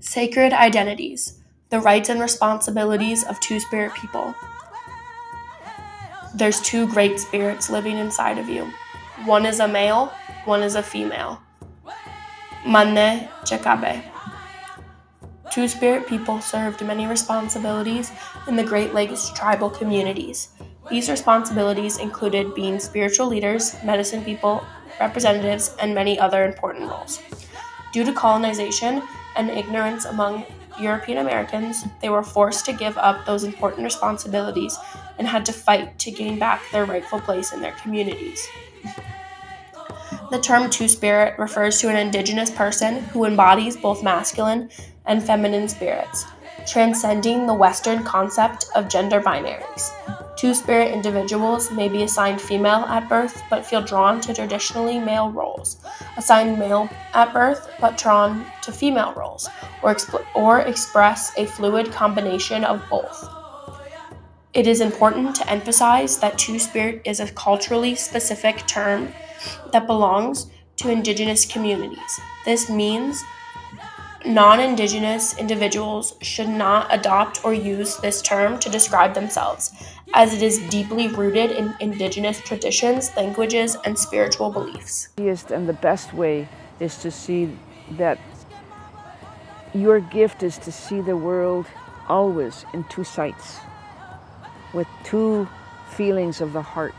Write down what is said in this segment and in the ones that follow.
Sacred identities, the rights and responsibilities of Two-Spirit people. There's two great spirits living inside of you. One is a male, one is a female. Manne Chekabe. Two-Spirit people served many responsibilities in the Great Lakes tribal communities. These responsibilities included being spiritual leaders, medicine people, representatives, and many other important roles. Due to colonization and ignorance among European Americans, they were forced to give up those important responsibilities and had to fight to gain back their rightful place in their communities. The term Two-Spirit refers to an indigenous person who embodies both masculine and feminine spirits, transcending the Western concept of gender binaries. Two-Spirit individuals may be assigned female at birth but feel drawn to traditionally male roles, assigned male at birth but drawn to female roles, or express a fluid combination of both. It is important to emphasize that Two-Spirit is a culturally specific term that belongs to Indigenous communities. This means non-Indigenous individuals should not adopt or use this term to describe themselves, as it is deeply rooted in Indigenous traditions, languages, and spiritual beliefs. And the best way is to see that your gift is to see the world always in two sights, with two feelings of the heart.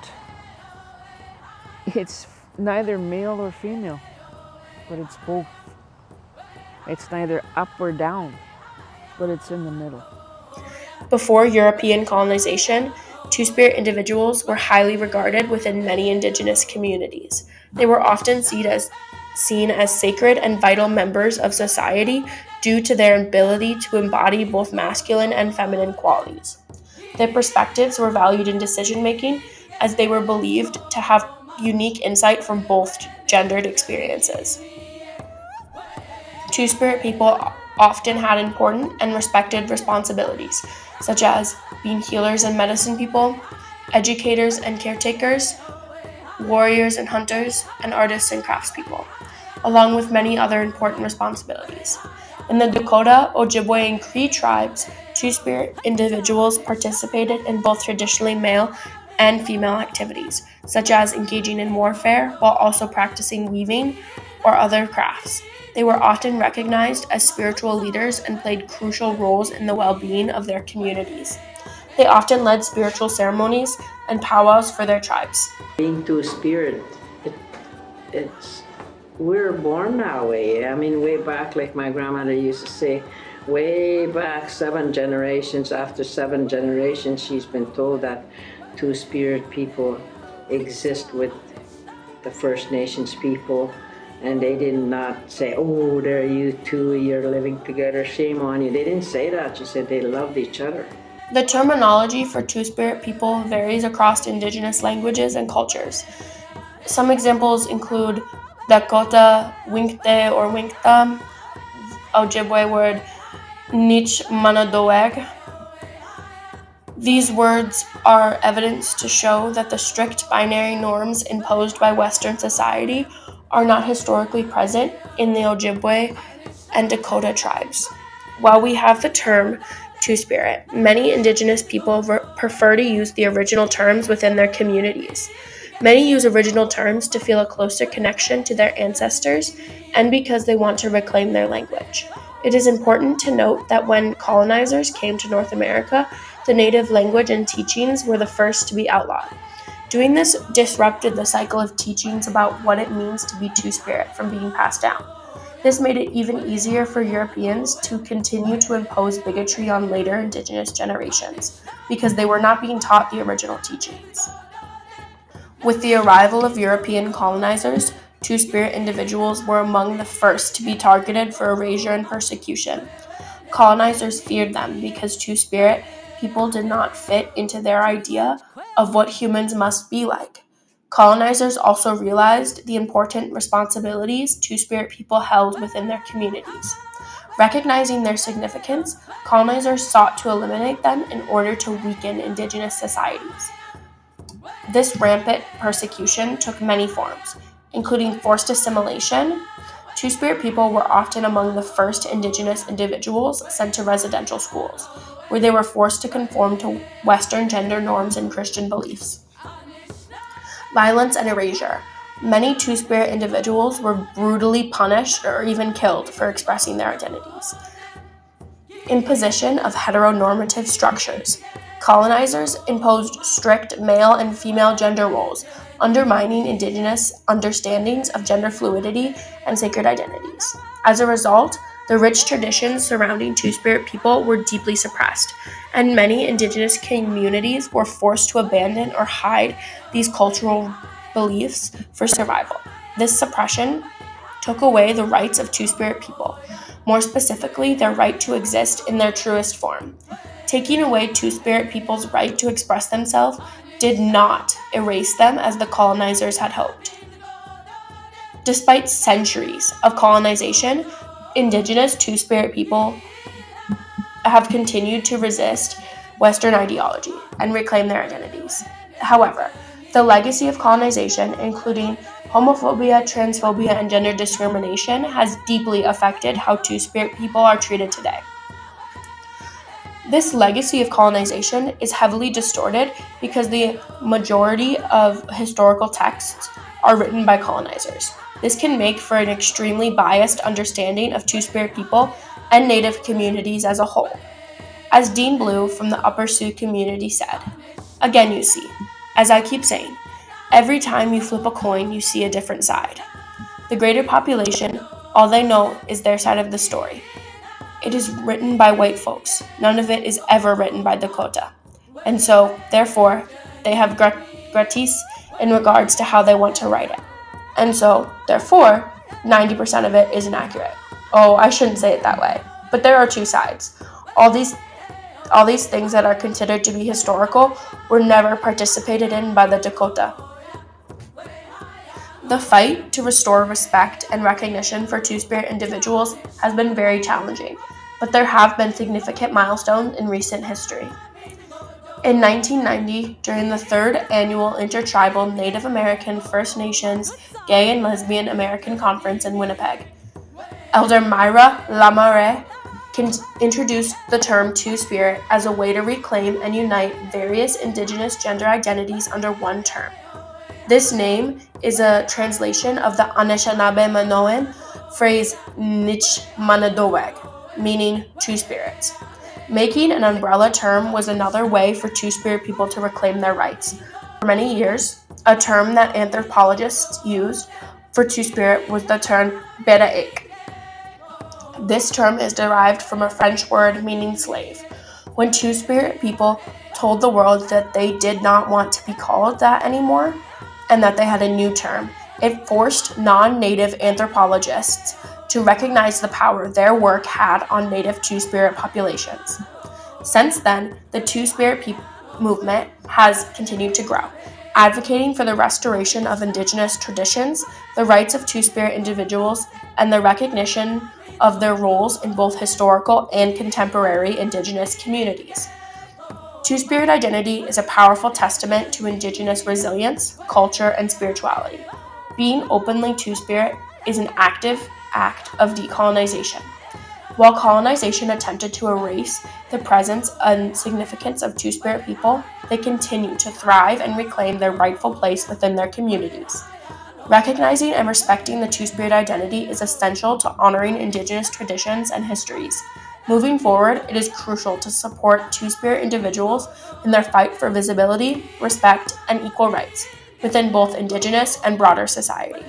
It's neither male or female, but it's both. It's neither up or down, but it's in the middle. Before European colonization, Two-Spirit individuals were highly regarded within many Indigenous communities. They were often seen as sacred and vital members of society due to their ability to embody both masculine and feminine qualities. Their perspectives were valued in decision-making, as they were believed to have unique insight from both gendered experiences. Two-Spirit people often had important and respected responsibilities, such as being healers and medicine people, educators and caretakers, warriors and hunters, and artists and craftspeople, along with many other important responsibilities. In the Dakota, Ojibwe, and Cree tribes, Two-Spirit individuals participated in both traditionally male and female activities, such as engaging in warfare while also practicing weaving or other crafts. They were often recognized as spiritual leaders and played crucial roles in the well-being of their communities. They often led spiritual ceremonies and powwows for their tribes. Being Two-Spirit, we're born that way. I mean, way back, like my grandmother used to say, way back 7 generations, after 7 generations, she's been told that Two-Spirit people exist with the First Nations people, and they did not say, oh, there you two, you're living together, shame on you. They didn't say that. She said they loved each other. The terminology for Two-Spirit people varies across Indigenous languages and cultures. Some examples include Dakota, Winkte or Winkta, Ojibwe word Nich Manadoeg. These words are evidence to show that the strict binary norms imposed by Western society are not historically present in the Ojibwe and Dakota tribes. While we have the term Two-Spirit, many Indigenous people prefer to use the original terms within their communities. Many use original terms to feel a closer connection to their ancestors and because they want to reclaim their language. It is important to note that when colonizers came to North America, the native language and teachings were the first to be outlawed. Doing this disrupted the cycle of teachings about what it means to be Two-Spirit from being passed down. This made it even easier for Europeans to continue to impose bigotry on later Indigenous generations, because they were not being taught the original teachings. With the arrival of European colonizers, Two-Spirit individuals were among the first to be targeted for erasure and persecution. Colonizers feared them because Two-Spirit people did not fit into their idea of what humans must be like. Colonizers also realized the important responsibilities Two-Spirit people held within their communities. Recognizing their significance, colonizers sought to eliminate them in order to weaken Indigenous societies. This rampant persecution took many forms, including forced assimilation, Two-Spirit people were often among the first indigenous individuals sent to residential schools, where they were forced to conform to Western gender norms and Christian beliefs. Violence and erasure. Many Two-Spirit individuals were brutally punished or even killed for expressing their identities. Imposition of heteronormative structures. Colonizers imposed strict male and female gender roles, undermining indigenous understandings of gender fluidity and sacred identities. As a result, the rich traditions surrounding Two-Spirit people were deeply suppressed, and many indigenous communities were forced to abandon or hide these cultural beliefs for survival. This suppression took away the rights of Two-Spirit people, more specifically, their right to exist in their truest form. Taking away Two-Spirit people's right to express themselves did not erase them as the colonizers had hoped. Despite centuries of colonization, indigenous Two-Spirit people have continued to resist Western ideology and reclaim their identities. However, the legacy of colonization, including homophobia, transphobia, and gender discrimination, has deeply affected how Two-Spirit people are treated today. This legacy of colonization is heavily distorted because the majority of historical texts are written by colonizers. This can make for an extremely biased understanding of Two-Spirit people and Native communities as a whole. As Dean Blue from the Upper Sioux community said, "Again, you see, as I keep saying, every time you flip a coin, you see a different side. The greater population, all they know is their side of the story. It is written by white folks. None of it is ever written by Dakota. And so, therefore, they have gratis in regards to how they want to write it. And so, therefore, 90% of it is inaccurate." Oh, I shouldn't say it that way. But there are two sides. All these things that are considered to be historical were never participated in by the Dakota. The fight to restore respect and recognition for Two-Spirit individuals has been very challenging, but there have been significant milestones in recent history. In 1990, during the 3rd Annual Intertribal Native American First Nations Gay and Lesbian American Conference in Winnipeg, Elder Myra Lamarre introduced the term Two-Spirit as a way to reclaim and unite various Indigenous gender identities under one term. This name is a translation of the Anishinaabe Minoan phrase Nichmanadoweg, meaning Two Spirits. Making an umbrella term was another way for Two-Spirit people to reclaim their rights. For many years, a term that anthropologists used for Two-Spirit was the term Beraik. This term is derived from a French word meaning slave. When Two-Spirit people told the world that they did not want to be called that anymore, and that they had a new term, it forced non-Native anthropologists to recognize the power their work had on Native Two-Spirit populations. Since then, the Two-Spirit movement has continued to grow, advocating for the restoration of Indigenous traditions, the rights of Two-Spirit individuals, and the recognition of their roles in both historical and contemporary Indigenous communities. Two-Spirit identity is a powerful testament to Indigenous resilience, culture, and spirituality. Being openly Two-Spirit is an active act of decolonization. While colonization attempted to erase the presence and significance of Two-Spirit people, they continue to thrive and reclaim their rightful place within their communities. Recognizing and respecting the Two-Spirit identity is essential to honoring Indigenous traditions and histories. Moving forward, it is crucial to support Two-Spirit individuals in their fight for visibility, respect, and equal rights within both Indigenous and broader society.